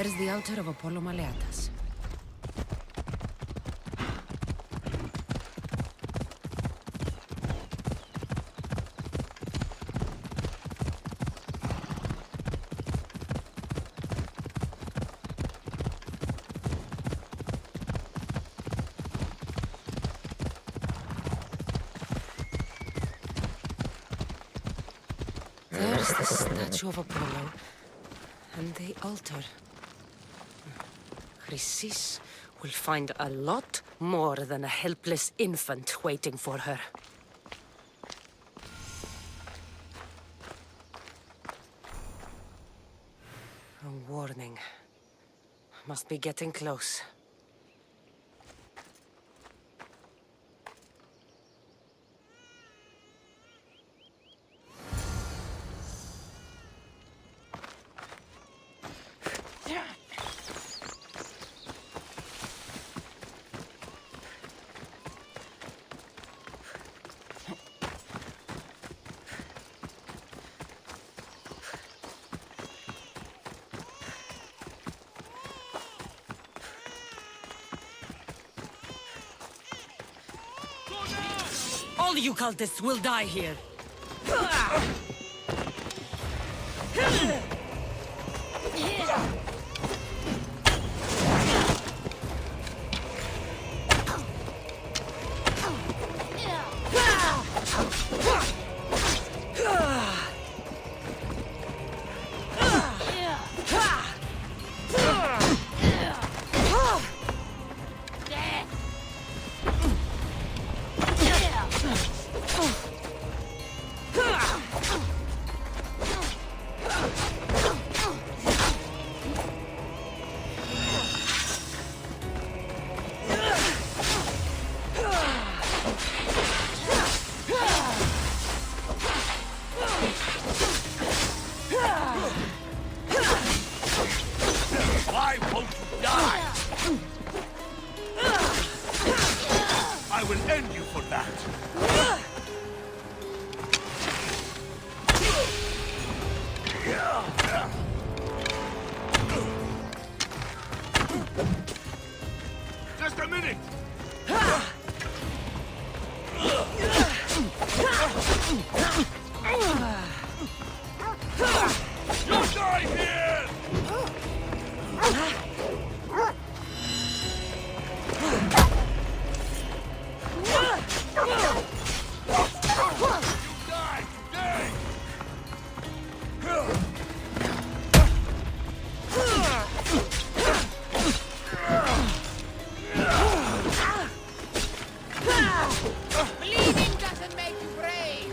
There's the altar of Apollo Maleatas. There's the statue of Apollo, and the altar. Chrysis will find a lot more than a helpless infant waiting for her. A warning. Must be getting close. All you cultists will die here. Just a minute! You'll die here! You die today! Bleeding doesn't make you brave!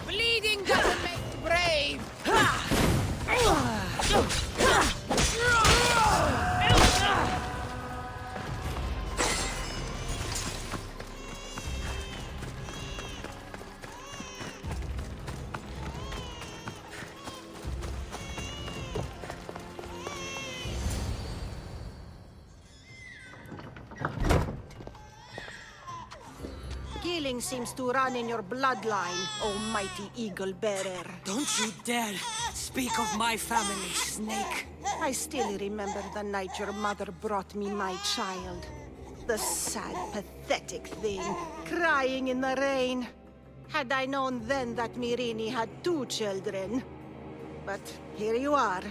Bleeding doesn't make you brave! Killing seems to run in your bloodline, oh mighty eagle bearer. Don't you dare speak of my family, Snake. I still remember the night your mother brought me my child. The sad, pathetic thing, crying in the rain. Had I known then that Myrini had 2 children. But here you are.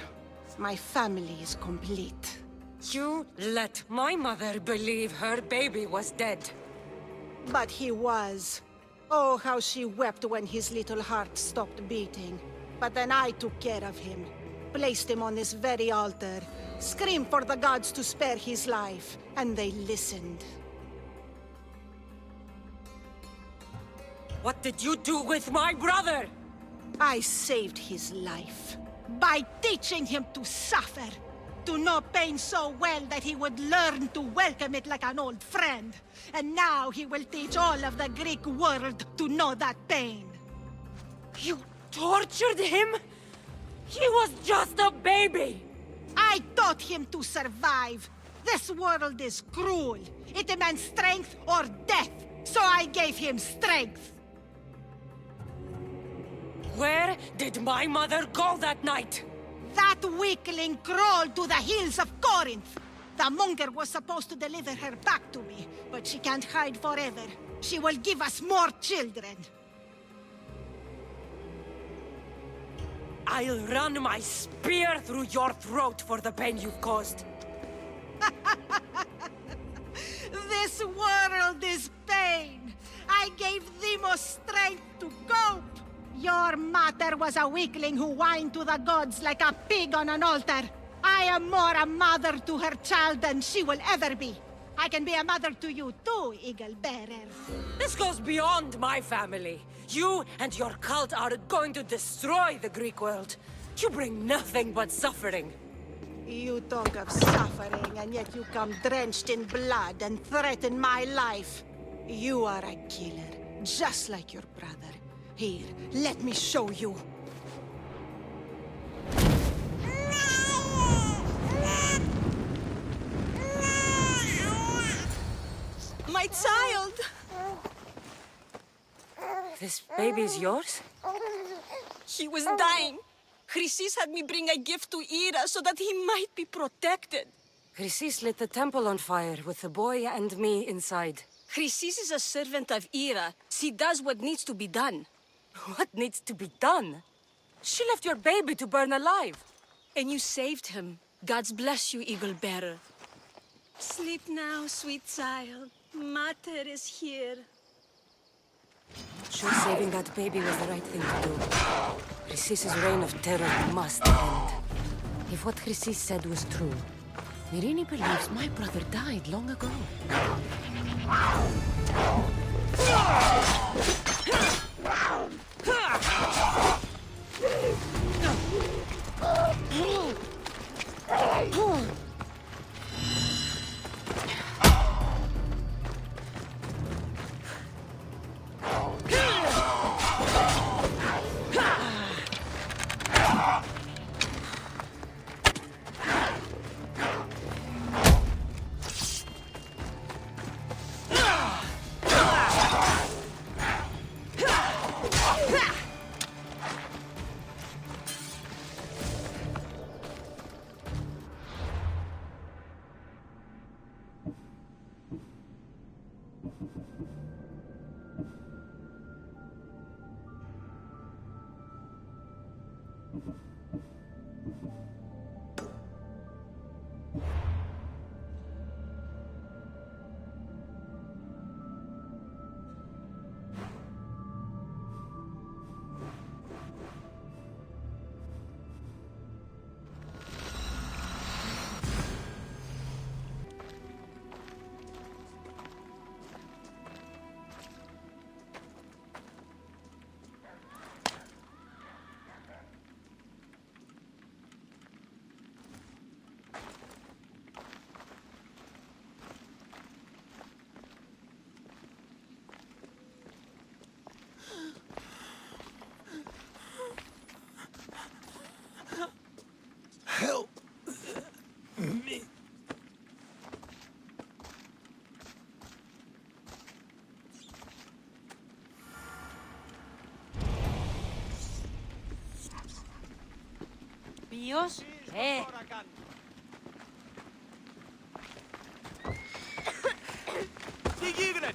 My family is complete. You let my mother believe her baby was dead. But he was. Oh, how she wept when his little heart stopped beating. But then I took care of him, placed him on this very altar, screamed for the gods to spare his life, and they listened. What did you do with my brother? I saved his life by teaching him to suffer, to know pain so well that he would learn to welcome it like an old friend. And now he will teach all of the Greek world to know that pain. You tortured him? He was just a baby! I taught him to survive. This world is cruel. It demands strength or death. So I gave him strength. Where did my mother go that night? That weakling crawled to the hills of Corinth. The monger was supposed to deliver her back to me, but she can't hide forever. She will give us more children. I'll run my spear through your throat for the pain you've caused. This world is pain. I gave Demos strength to cope. Your mother was a weakling who whined to the gods like a pig on an altar. I am more a mother to her child than she will ever be. I can be a mother to you too, Eagle Bearer. This goes beyond my family. You and your cult are going to destroy the Greek world. You bring nothing but suffering. You talk of suffering, and yet you come drenched in blood and threaten my life. You are a killer, just like your brother. Here, let me show you. My child! This baby's yours? He was dying. Chrysis had me bring a gift to Ira so that he might be protected. Chrysis lit the temple on fire with the boy and me inside. Chrysis is a servant of Ira. She does what needs to be done. What needs to be done? She left your baby to burn alive. And you saved him. Gods bless you, Eagle Bearer. Sleep now, sweet child. Mater is here. Sure, saving that baby was the right thing to do. Chrysis' reign of terror must end. If what Chrysis said was true, Myrine believes my brother died long ago. Help me. Ποιος? Τι γίνεται?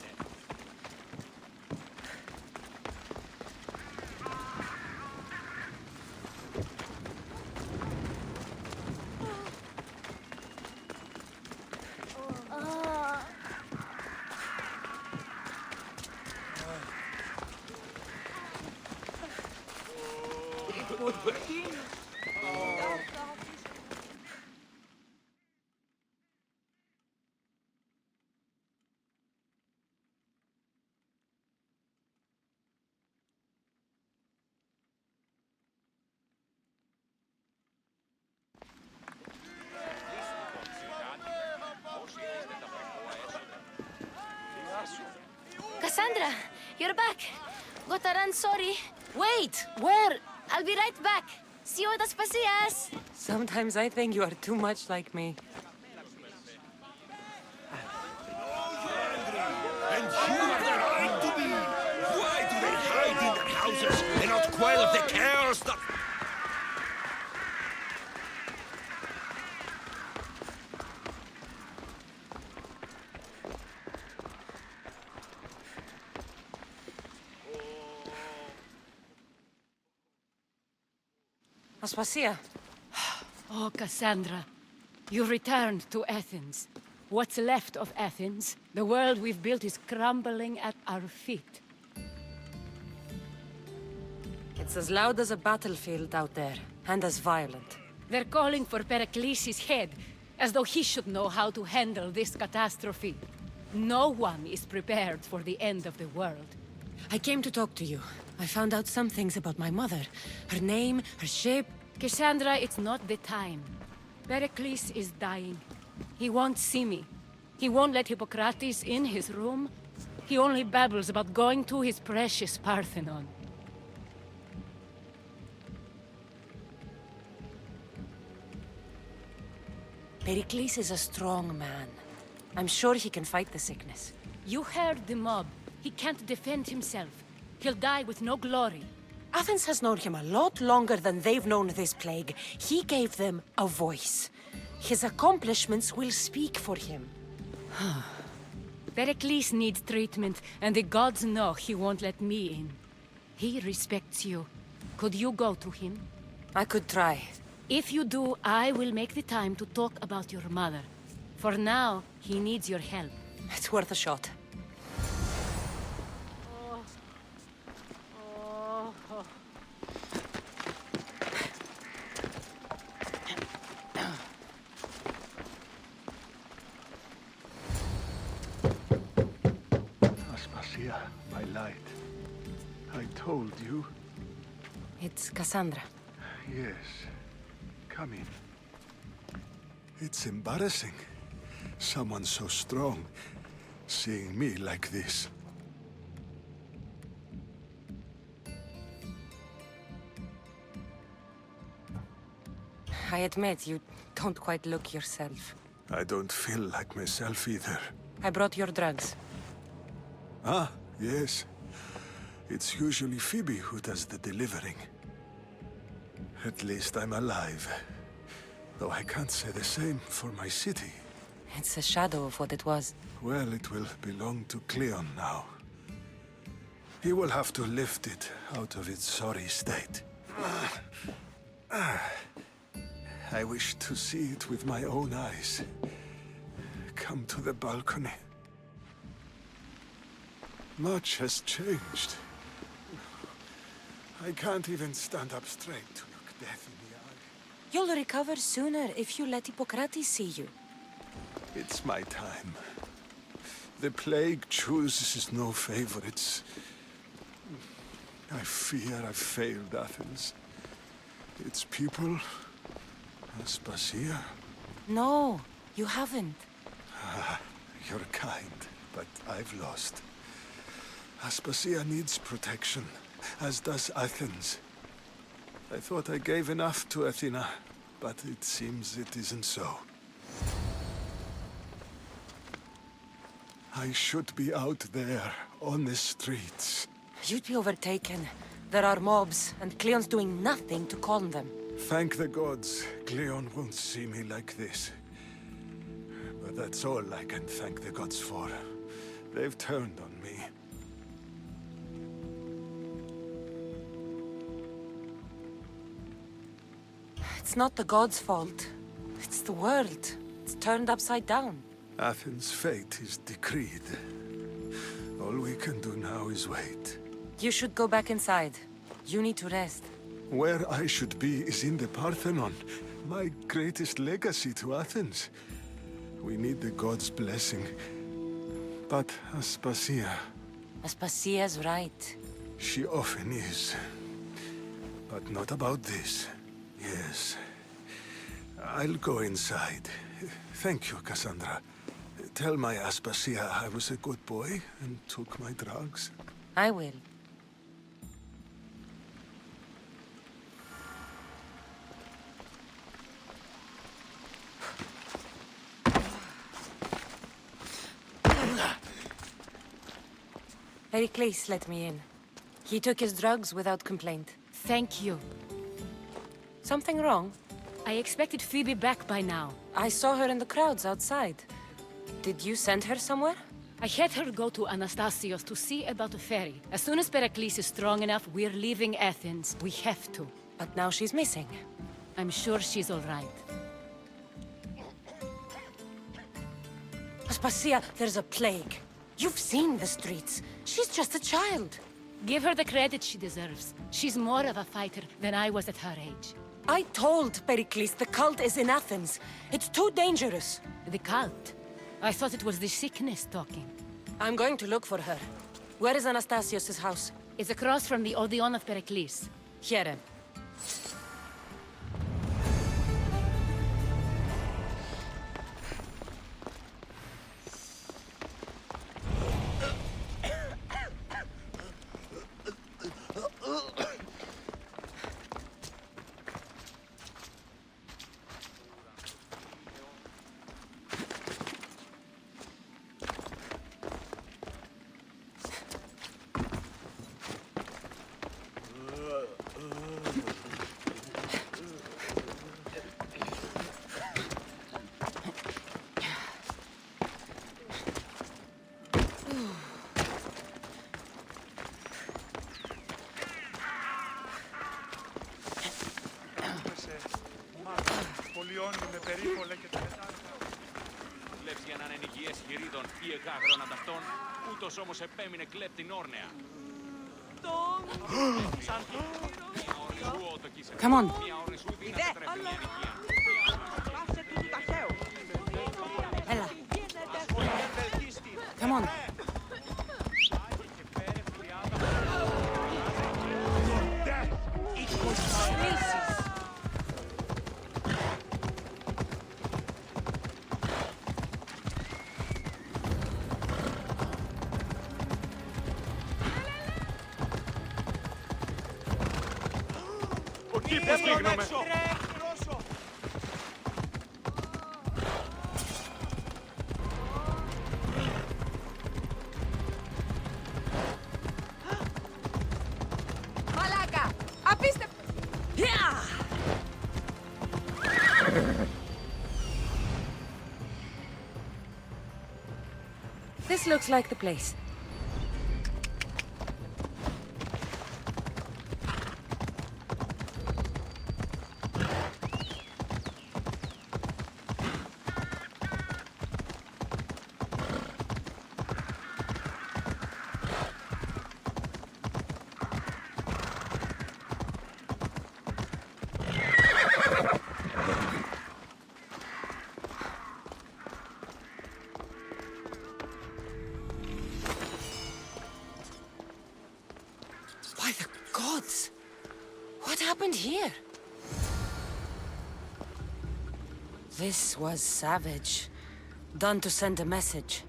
Cassandra, you're back. Gotta run, sorry. Wait! Where? I'll be right back. See you at Aspasias. Sometimes I think you are too much like me. And who are they going to be? Why do they hide in their houses and not quell the chaos that... Aspasia. Oh, Cassandra, you returned to Athens. What's left of Athens? The world we've built is crumbling at our feet. It's as loud as a battlefield out there, and as violent. They're calling for Pericles' head, as though he should know how to handle this catastrophe. No one is prepared for the end of the world. I came to talk to you. I found out some things about my mother. Her name, her ship... Cassandra, it's not the time. Pericles is dying. He won't see me. He won't let Hippocrates in his room. He only babbles about going to his precious Parthenon. Pericles is a strong man. I'm sure he can fight the sickness. You heard the mob. He can't defend himself. He'll die with no glory. Athens has known him a lot longer than they've known this plague. He gave them a voice. His accomplishments will speak for him. Pericles needs treatment, and the gods know he won't let me in. He respects you. Could you go to him? I could try. If you do, I will make the time to talk about your mother. For now, he needs your help. It's worth a shot. Aspasia, my light. I told you. It's Cassandra. Yes. Come in. It's embarrassing. Someone so strong, seeing me like this. I admit, you don't quite look yourself. I don't feel like myself either. I brought your drugs. Ah, yes. It's usually Phoebe who does the delivering. At least I'm alive. Though I can't say the same for my city. It's a shadow of what it was. Well, it will belong to Cleon now. He will have to lift it out of its sorry state. I wish to see it with my own eyes. Come to the balcony. Much has changed. I can't even stand up straight to look death in the eye. You'll recover sooner if you let Hippocrates see you. It's my time. The plague chooses no favorites. I fear I've failed Athens. Its people, Aspasia. No, you haven't. You're kind, but I've lost. Aspasia needs protection, as does Athens. I thought I gave enough to Athena, but it seems it isn't so. I should be out there, on the streets. You'd be overtaken. There are mobs, and Cleon's doing nothing to calm them. Thank the gods, Cleon won't see me like this. But that's all I can thank the gods for. They've turned on me. It's not the gods' fault. It's the world. It's turned upside down. Athens' fate is decreed. All we can do now is wait. You should go back inside. You need to rest. Where I should be is in the Parthenon, my greatest legacy to Athens. We need the gods' blessing. But Aspasia... Aspasia's right. She often is. But not about this. Yes. I'll go inside. Thank you, Cassandra. Tell my Aspasia I was a good boy and took my drugs. I will. Pericles let me in. He took his drugs without complaint. Thank you. Something wrong? I expected Phoebe back by now. I saw her in the crowds outside. Did you send her somewhere? I had her go to Anastasios to see about a ferry. As soon as Pericles is strong enough, we're leaving Athens. We have to. But now she's missing. I'm sure she's all right. Aspasia, there's a plague. You've seen the streets. She's just a child. Give her the credit she deserves. She's more of a fighter than I was at her age. I told Pericles the cult is in Athens. It's too dangerous. The cult? I thought it was the sickness talking. I'm going to look for her. Where is Anastasios' house? It's across from the Odeon of Pericles. Hear him. Βλέπεις για να είναι υγιές χειρίδων ή εγάγρων ανταυτών, ούτως όμως επέμεινε κλέπτην όρνεα. Come on. Έλα. Come on. Κήπος γίγνομαι! Μαλάκα! Απίστευτο! This looks like the place. By the gods! What happened here? This was savage. Done to send a message.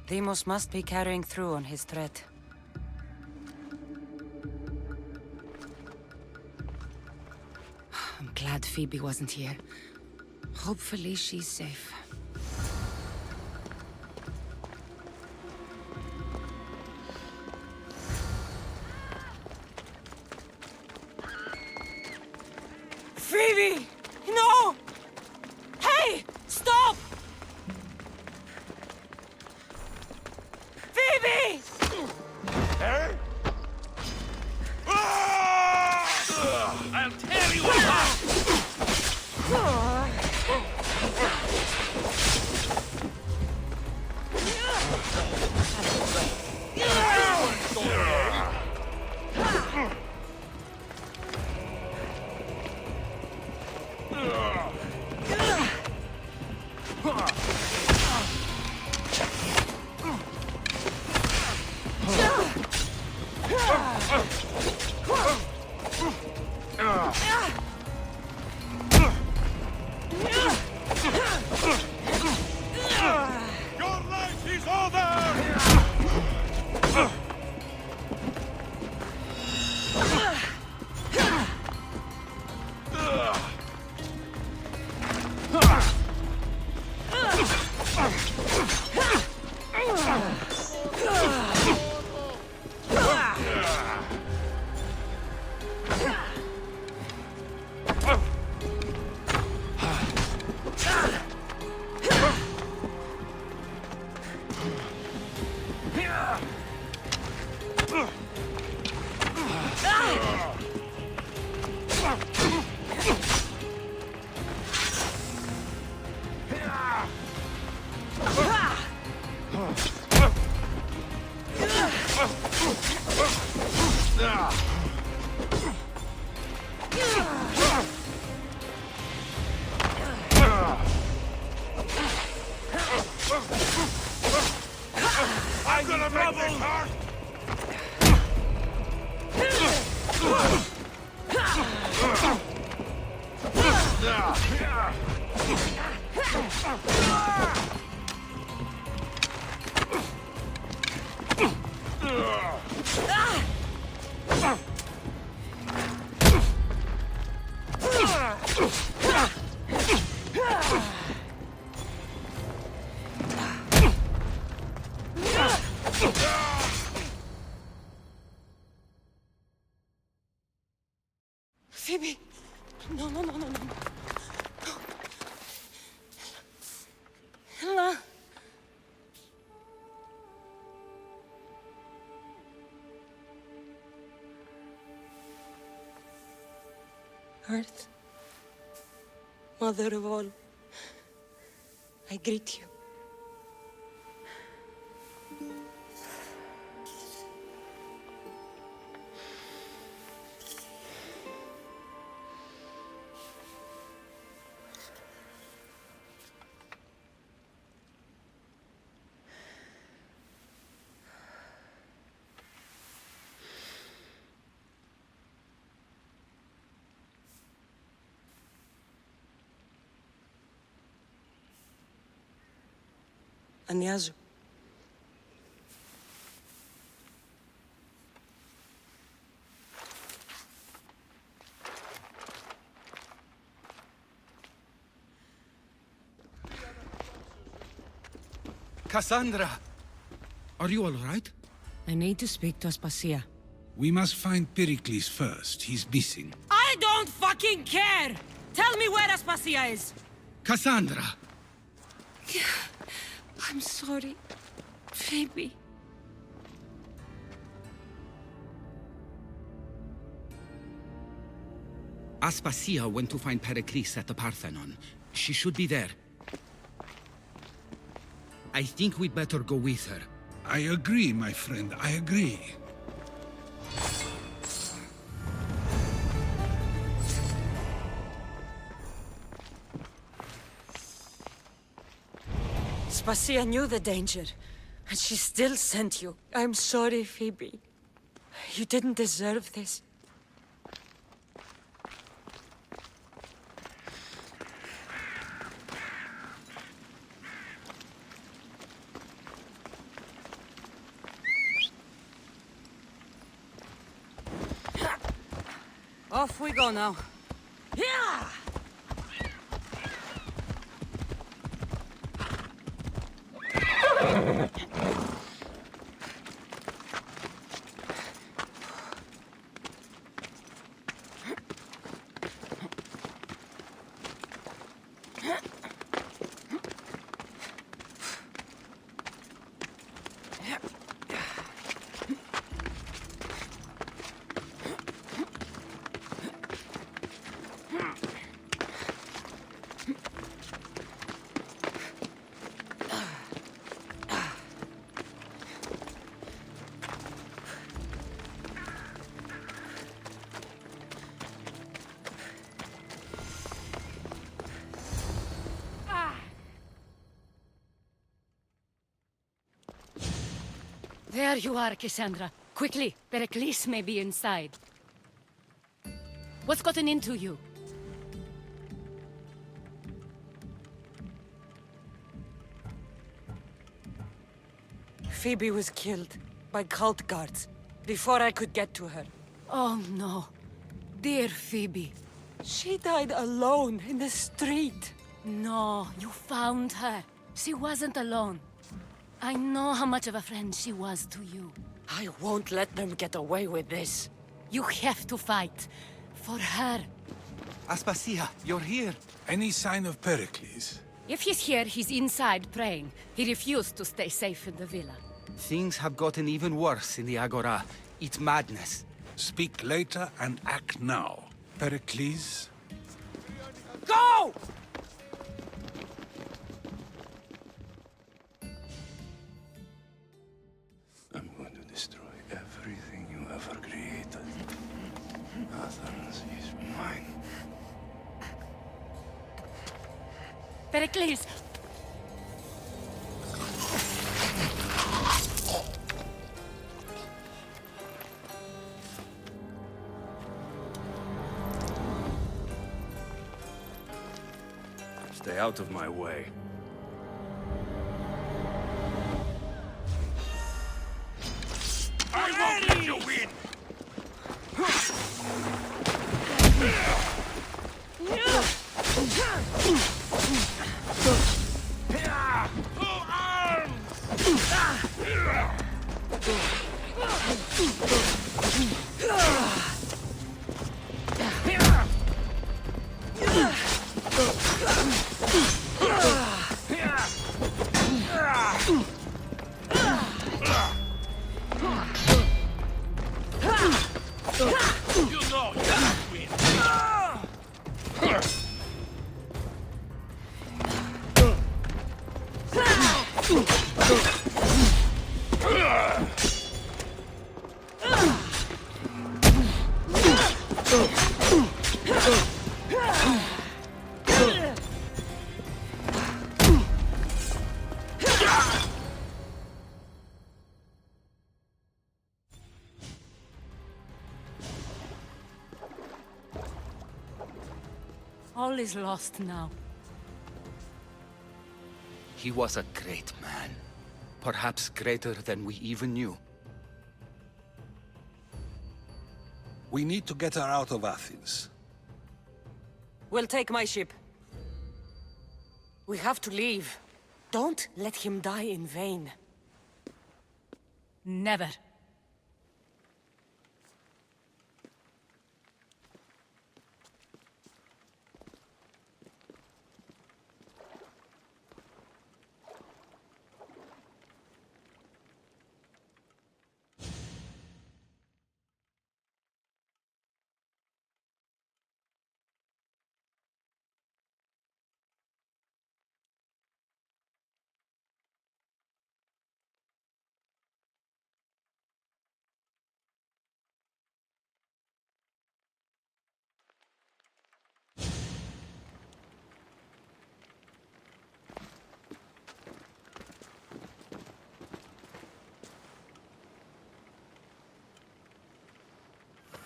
Deimos must be carrying through on his threat. I'm glad Phoebe wasn't here. Hopefully she's safe. Phoebe! No! Hey! Stop! Phoebe! I'll tear you apart! Phoebe! No, no, no, no, no. Ella! Earth, Mother of all, I greet you. Ανιάζω. Cassandra! Are you all right? I need to speak to Aspasia. We must find Pericles first. He's missing. I don't fucking care! Tell me where Aspasia is! Cassandra! I'm sorry, Phoebe. Aspasia went to find Pericles at the Parthenon. She should be there. I think we'd better go with her. I agree, my friend. I agree. Aspasia knew the danger, and she still sent you. I'm sorry, Phoebe. You didn't deserve this. Off we go now. Yeah! There you are, Cassandra. Quickly, Pericles may be inside. What's gotten into you? Phoebe was killed by cult guards before I could get to her. Oh no. Dear Phoebe. She died alone in the street. No, you found her. She wasn't alone. I know how much of a friend she was to you. I won't let them get away with this. You have to fight. For her. Aspasia, you're here. Any sign of Pericles? If he's here, he's inside praying. He refused to stay safe in the villa. Things have gotten even worse in the Agora. It's madness. Speak later and act now. Pericles? Go! I'm going to destroy everything you ever created. Athens is mine. Pericles! Stay out of my way. I won't let you win! Yeah! You know you can't win. All is lost now. He was a great man. Perhaps greater than we even knew. We need to get her out of Athens. We'll take my ship. We have to leave. Don't let him die in vain. Never.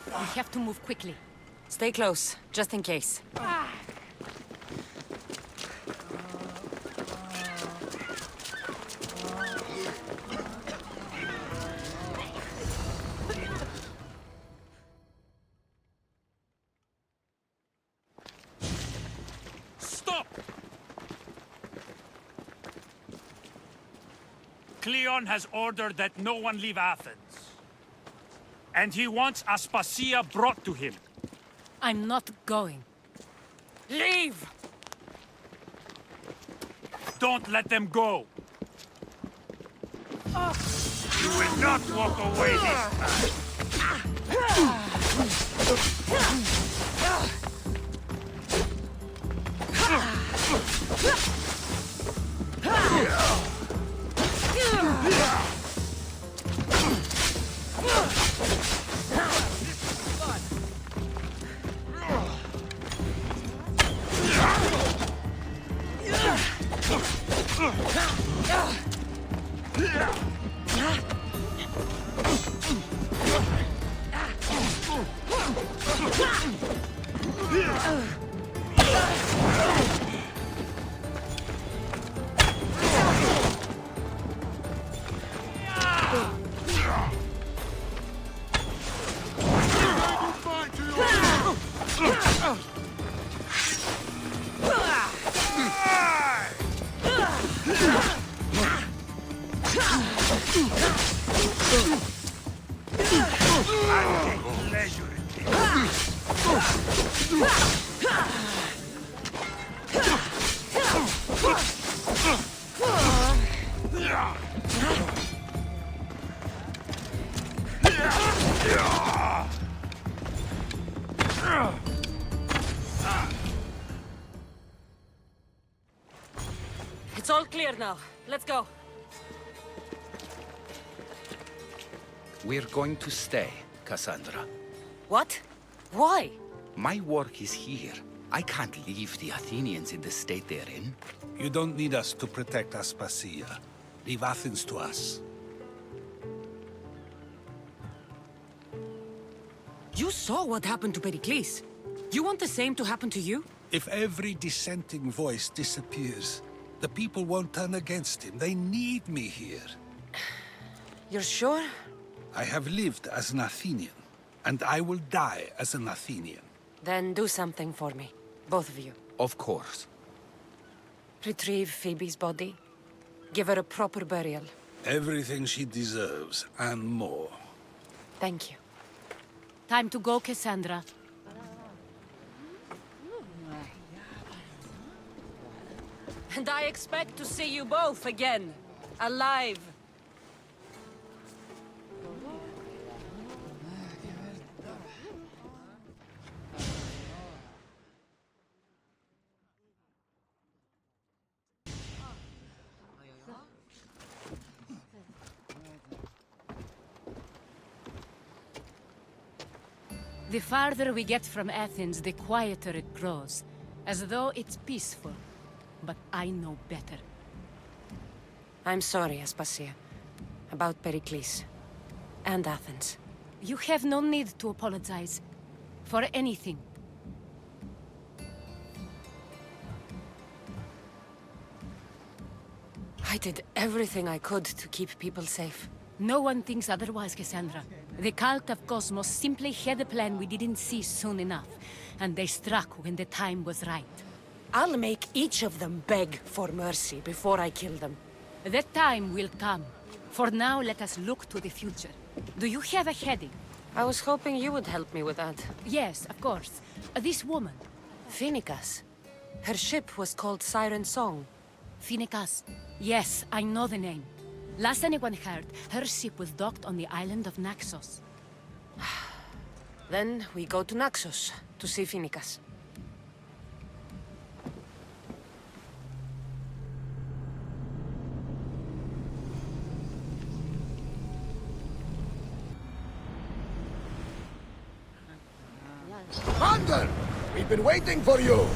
We have to move quickly. Stay close, just in case. Stop! Cleon has ordered that no one leave Athens. And he wants Aspasia brought to him. I'm not going. Leave! Don't let them go. You will not walk away this time. It's all clear now. Let's go. We're going to stay, Cassandra. What? Why? My work is here. I can't leave the Athenians in the state they're in. You don't need us to protect Aspasia. Leave Athens to us. You saw what happened to Pericles. You want the same to happen to you? If every dissenting voice disappears, the people won't turn against him. They need me here. You're sure? I have lived as an Athenian, and I will die as an Athenian. Then do something for me. Both of you. Of course. Retrieve Phoebe's body. Give her a proper burial. Everything she deserves, and more. Thank you. Time to go, Cassandra. And I expect to see you both again. Alive. The farther we get from Athens, the quieter it grows. As though it's peaceful. But I know better. I'm sorry, Aspasia. About Pericles. And Athens. You have no need to apologize. For anything. I did everything I could to keep people safe. No one thinks otherwise, Cassandra. The cult of Cosmos simply had a plan we didn't see soon enough. And they struck when the time was right. I'll make each of them beg for mercy before I kill them. That time will come. For now, let us look to the future. Do you have a heading? I was hoping you would help me with that. Yes, of course. This woman. Phoenicas. Her ship was called Siren Song. Phoenicas. Yes, I know the name. Last anyone heard, her ship was docked on the island of Naxos. Then we go to Naxos to see Phoenicas. Commander! We've been waiting for you!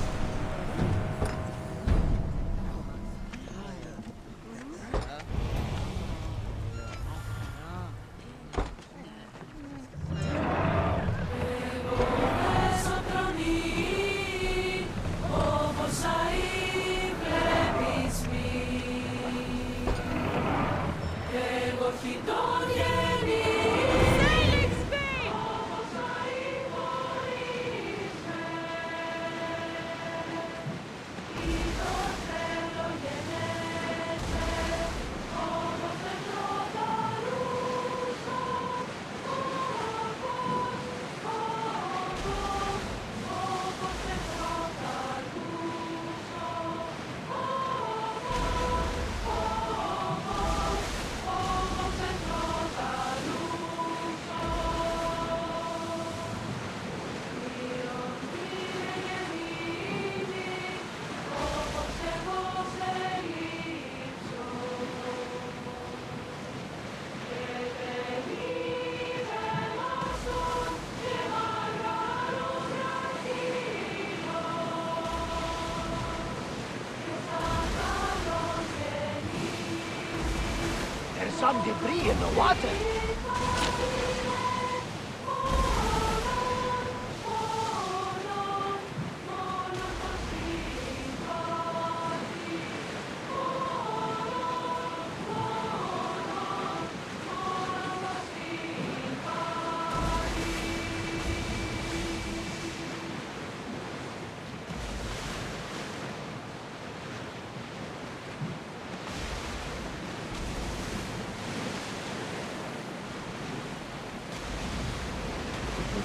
Some debris in the water.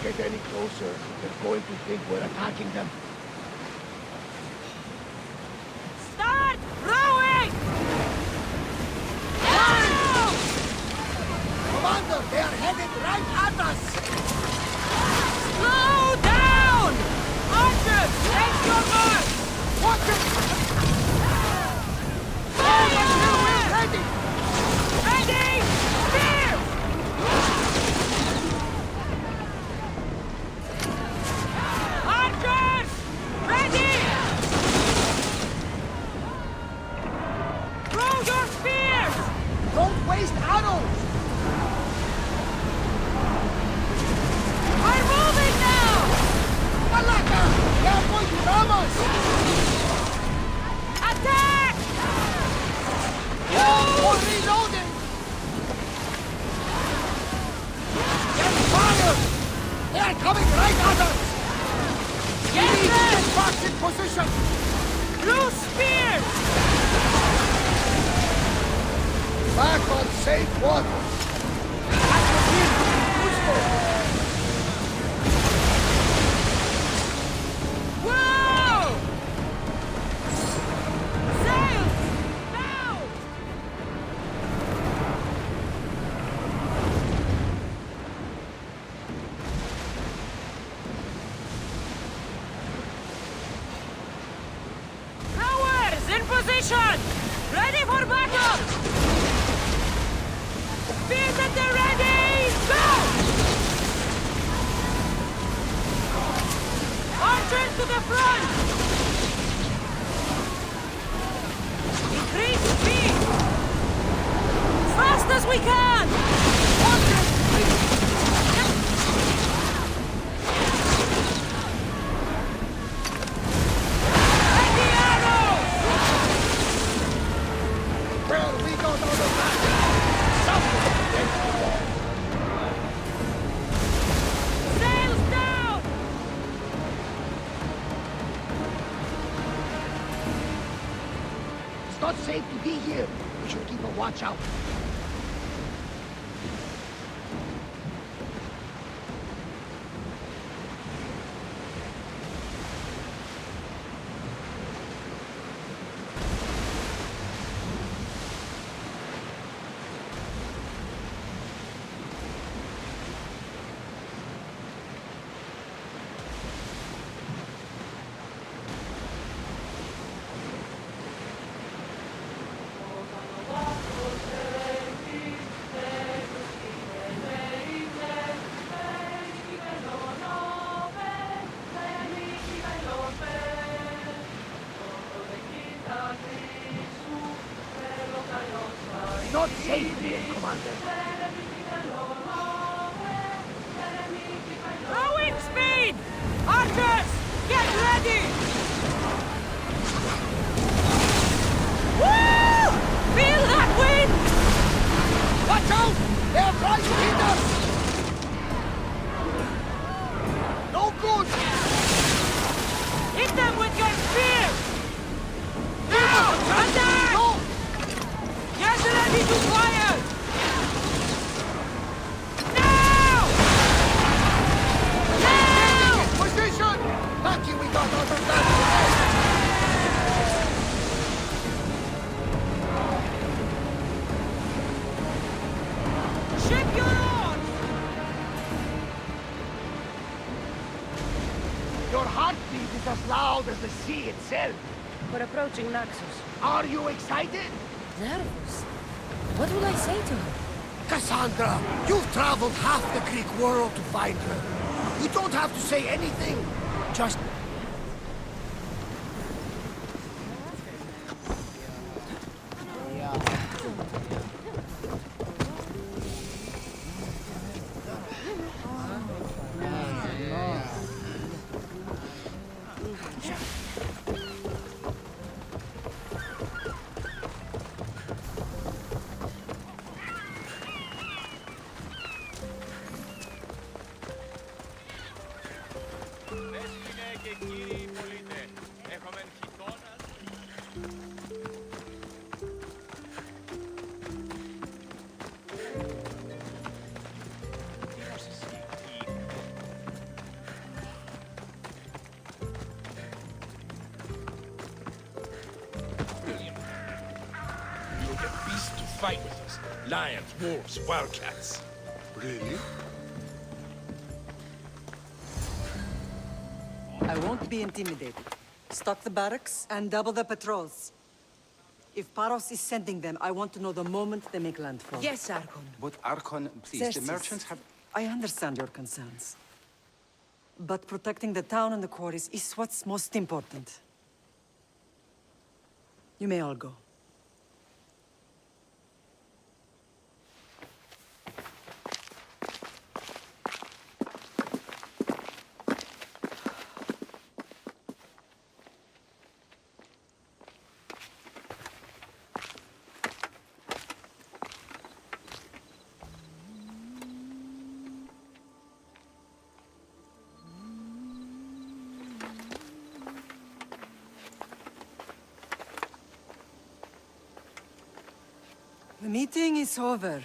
Get any closer, they're going to think we're attacking them. Start rowing! Commander, they are headed right at us! Slow down! Archers, take your mark! Watch it! Ready! Ready! Spear! Archers! Ready! Throw your spears! Don't waste arrows! We're moving now! Malaka! They are going to ram us! Attack! For reloading! Get fire! They are coming right at us! Get We need to them! get back in position! Loose spears! Back on safe water! At the field! Gusto! Whoa! Sail! Now! Towers in position! Ready for battle! Spears at the ready! Go! to the front! Increase speed! Fast as we can! Take the arrows! Well, we got all the back. Sails down! It's not safe to be here. We should keep a watch out. Not safe here, Commander. Rowing speed! Archers, get ready! Woo! Feel that wind! Watch out! They're trying to hit us! No good! Hit them with your spears! Now! Attack! No! Get ready to fire! Now! Now! Position! Lucky we got out of that! Ship your oars! Your heartbeat is as loud as the sea itself. We're approaching Naxos. Are you excited? Nervous? What will I say to her? Cassandra, you've traveled half the Greek world to find her. You don't have to say anything. Just... Fight with us. Lions, wolves, wildcats. Really? I won't be intimidated. Stock the barracks and double the patrols. If Paros is sending them, I want to know the moment they make landfall. Yes, Archon. But Archon, please, Xerxes, the merchants have... I understand your concerns. But protecting the town and the quarries is what's most important. You may all go. The meeting is over.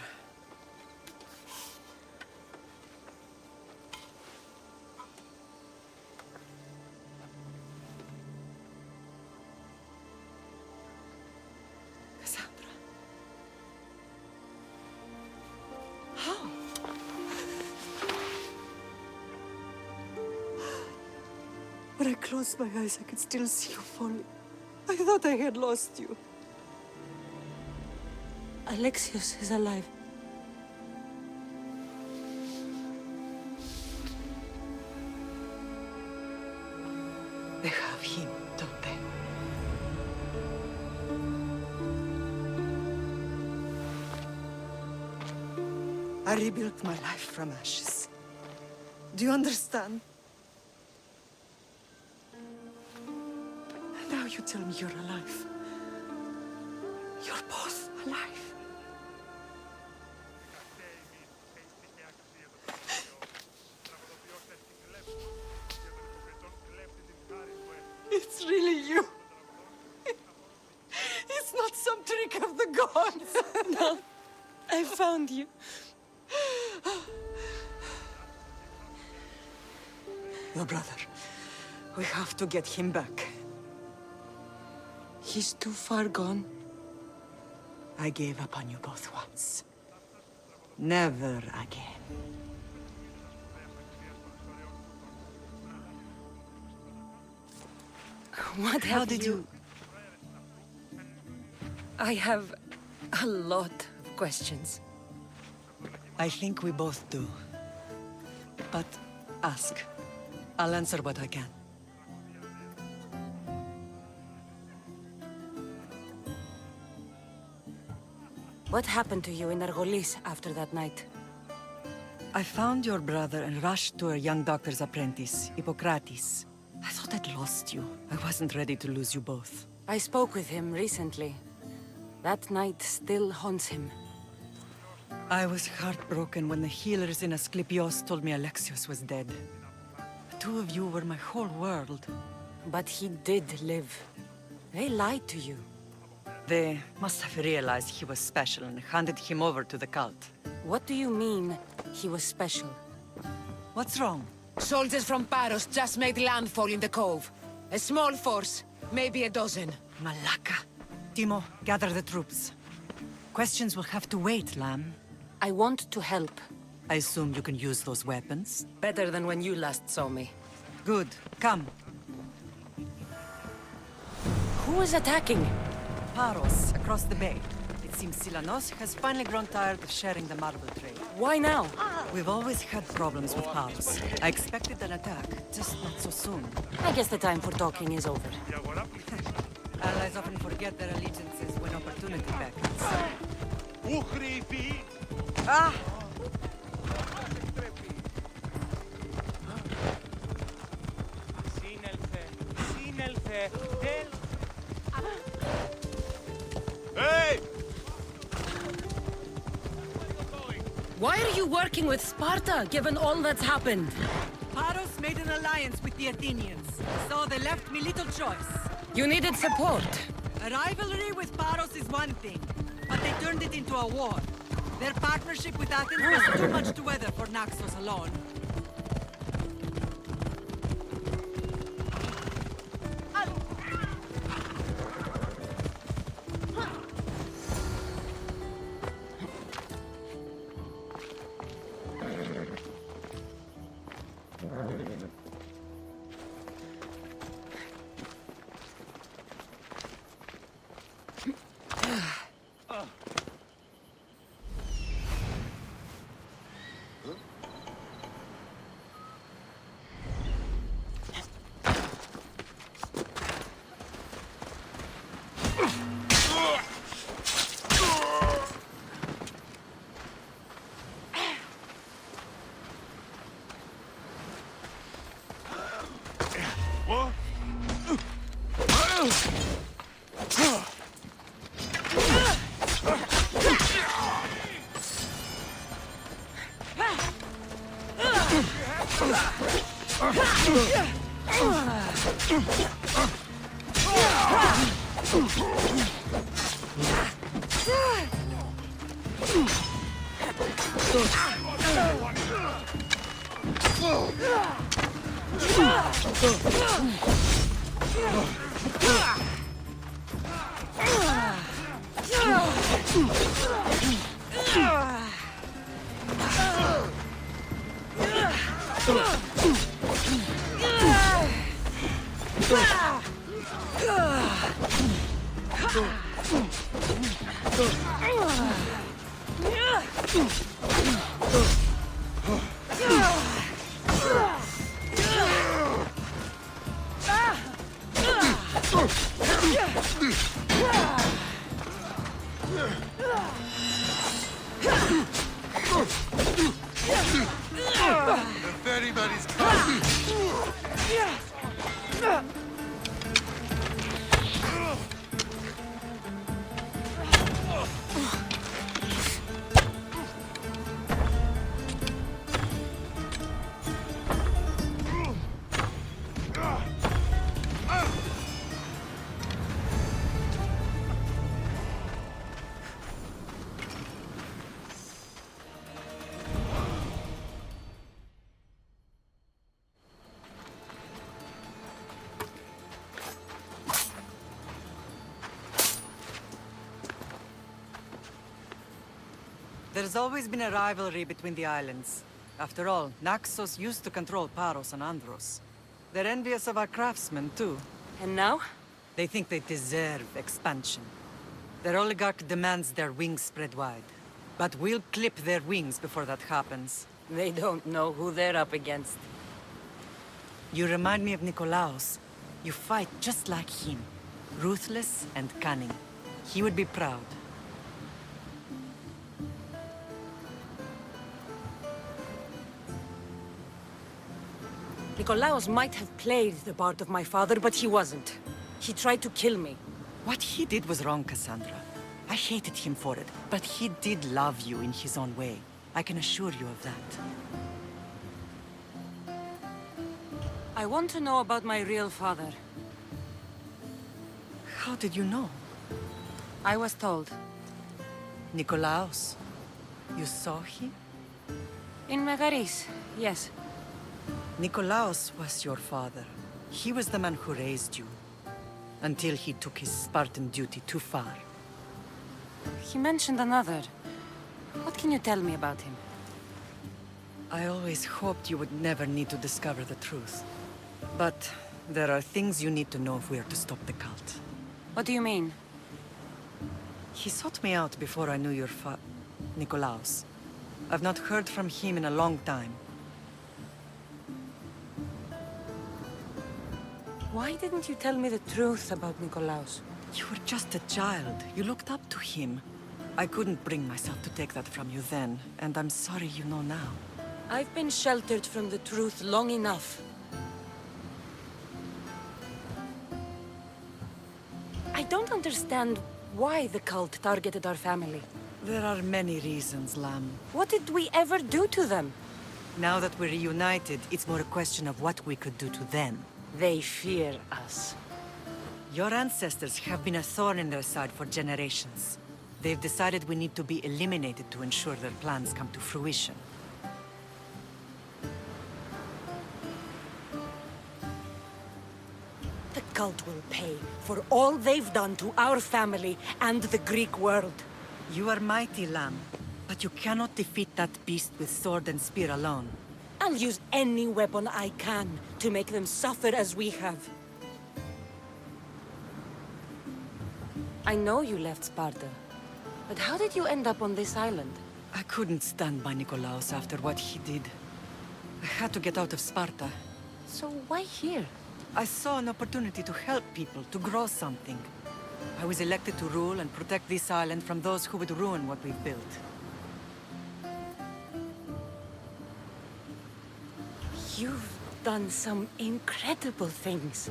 Cassandra. How? When I closed my eyes, I could still see you falling. I thought I had lost you. Alexios is alive. They have him, don't they? I rebuilt my life from ashes. Do you understand? Now you tell me you're alive. You're both alive. It's really you. It's not some trick of the gods. No, I found you. Your brother. We have to get him back. He's too far gone. I gave up on you both once. Never again. What How have did you... I have a lot of questions. I think we both do. But ask. I'll answer what I can. What happened to you in Argolis after that night? I found your brother and rushed to a young doctor's apprentice, Hippocrates. I thought I'd lost you. I wasn't ready to lose you both. I spoke with him recently. That night still haunts him. I was heartbroken when the healers in Asclepios told me Alexios was dead. The two of you were my whole world. But he did live. They lied to you. They must have realized he was special and handed him over to the cult. What do you mean, he was special? What's wrong? Soldiers from Paros just made landfall in the cove. A small force, maybe a dozen. Malaka. Timo, gather the troops. Questions will have to wait, Lamb. I want to help. I assume you can use those weapons? Better than when you last saw me. Good. Come. Who is attacking? Paros, across the bay. It seems Silanos has finally grown tired of sharing the marble trade. Why now? We've always had problems with Paros. I expected an attack, just not so soon. I guess the time for talking is over. Allies often forget their allegiances when opportunity beckons. Ah! Hey! Why are you working with Sparta, given all that's happened? Paros made an alliance with the Athenians, so they left me little choice. You needed support. A rivalry with Paros is one thing, but they turned it into a war. Their partnership with Athens was too much to weather for Naxos alone. There's always been a rivalry between the islands. After all, Naxos used to control Paros and Andros. They're envious of our craftsmen, too. And now? They think they deserve expansion. Their oligarch demands their wings spread wide. But we'll clip their wings before that happens. They don't know who they're up against. You remind me of Nikolaos. You fight just like him. Ruthless and cunning. He would be proud. Nikolaos might have played the part of my father, but he wasn't. He tried to kill me. What he did was wrong, Cassandra. I hated him for it, but he did love you in his own way. I can assure you of that. I want to know about my real father. How did you know? I was told. Nikolaos. You saw him? In Megaris, yes. Nikolaos was your father. He was the man who raised you. Until he took his Spartan duty too far. He mentioned another. What can you tell me about him? I always hoped you would never need to discover the truth. But there are things you need to know if we are to stop the cult. What do you mean? He sought me out before I knew your Nikolaos. I've not heard from him in a long time. Why didn't you tell me the truth about Nikolaos? You were just a child. You looked up to him. I couldn't bring myself to take that from you then, and I'm sorry you know now. I've been sheltered from the truth long enough. I don't understand why the cult targeted our family. There are many reasons, Lamb. What did we ever do to them? Now that we're reunited, it's more a question of what we could do to them. They fear us. Your ancestors have been a thorn in their side for generations. They've decided we need to be eliminated to ensure their plans come to fruition. The cult will pay for all they've done to our family and the Greek world. You are mighty, Lamb, but you cannot defeat that beast with sword and spear alone. I'll use any weapon I can to make them suffer as we have. I know you left Sparta, but how did you end up on this island? I couldn't stand by Nikolaos after what he did. I had to get out of Sparta. So why here? I saw an opportunity to help people, to grow something. I was elected to rule and protect this island from those who would ruin what we've built. You've done some incredible things.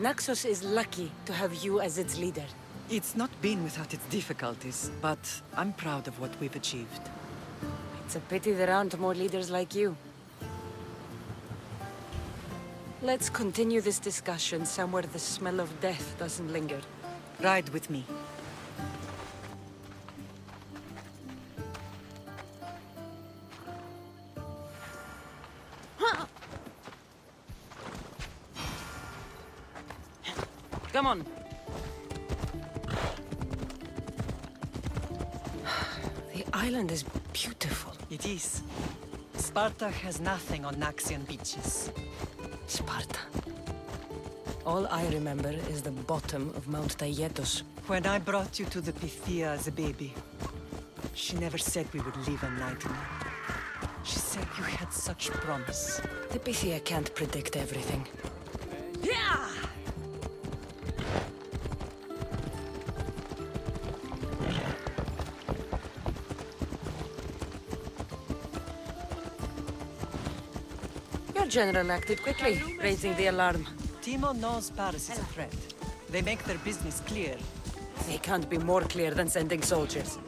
Naxos is lucky to have you as its leader. It's not been without its difficulties, but I'm proud of what we've achieved. It's a pity there aren't more leaders like you. Let's continue this discussion somewhere the smell of death doesn't linger. Ride with me. Come on. The island is beautiful. It is. Sparta has nothing on Naxian beaches. Sparta. All I remember is the bottom of Mount Taygetos. When I brought you to the Pythia as a baby, she never said we would live a night in it. She said you had such promise. The Pythia can't predict everything. Yeah! Your general acted quickly, raising the alarm. Timo knows Paris is a threat. They make their business clear. They can't be more clear than sending soldiers.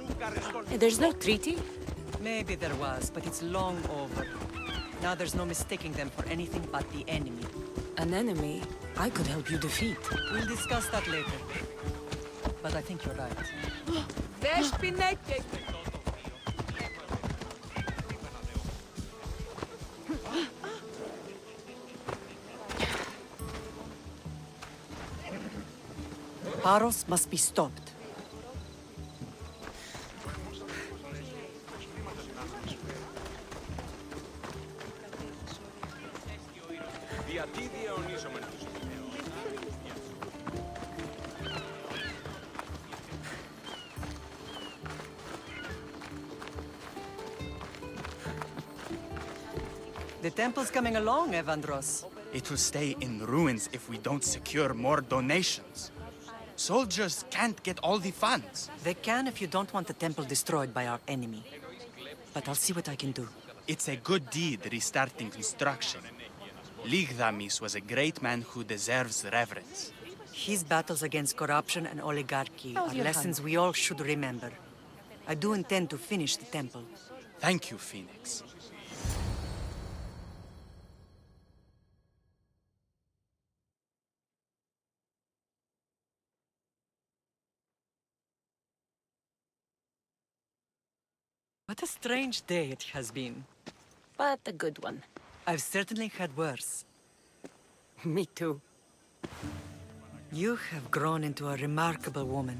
There's no treaty? Maybe there was, but it's long over. Now there's no mistaking them for anything but the enemy. An enemy I could help you defeat. We'll discuss that later. But I think you're right. Paros must be stopped. Τι διαιωνίζομαι να τους πω. The temple's coming along, Evandros. It will stay in ruins if we don't secure more donations. Soldiers can't get all the funds. They can if you don't want the temple destroyed by our enemy. But I'll see what I can do. It's a good deed restarting construction. Ligdamis was a great man who deserves reverence. His battles against corruption and oligarchy How's are your lessons hand? we all should remember. I do intend to finish the temple. Thank you, Phoenix. What a strange day it has been. But a good one. I've certainly had worse. Me too. You have grown into a remarkable woman,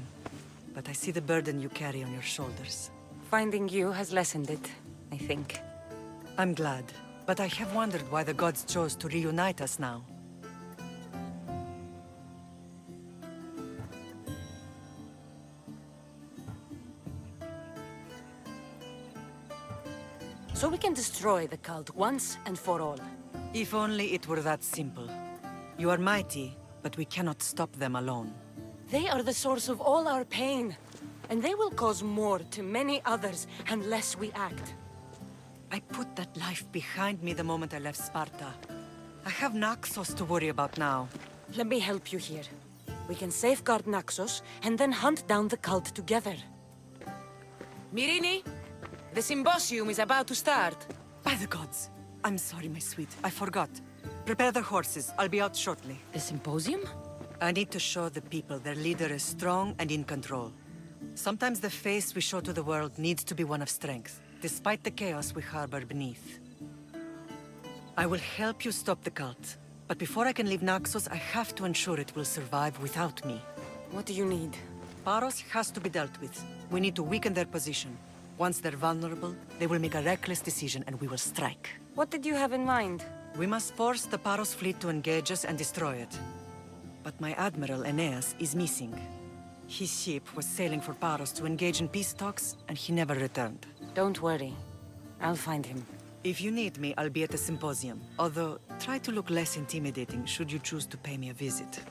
but I see the burden you carry on your shoulders. Finding you has lessened it, I think. I'm glad, but I have wondered why the gods chose to reunite us now. So we can destroy the cult once and for all. If only it were that simple. You are mighty, but we cannot stop them alone. They are the source of all our pain, and they will cause more to many others unless we act. I put that life behind me the moment I left Sparta. I have Naxos to worry about now. Let me help you here. We can safeguard Naxos and then hunt down the cult together. Myrrine, the symposium is about to start. By the gods! I'm sorry, my sweet. I forgot. Prepare the horses. I'll be out shortly. The symposium? I need to show the people their leader is strong and in control. Sometimes the face we show to the world needs to be one of strength, despite the chaos we harbor beneath. I will help you stop the cult, but before I can leave Naxos, I have to ensure it will survive without me. What do you need? Paros has to be dealt with. We need to weaken their position. Once they're vulnerable, they will make a reckless decision and we will strike. What did you have in mind? We must force the Paros fleet to engage us and destroy it. But my admiral, Aeneas, is missing. His ship was sailing for Paros to engage in peace talks, and he never returned. Don't worry. I'll find him. If you need me, I'll be at the symposium. Although, try to look less intimidating should you choose to pay me a visit.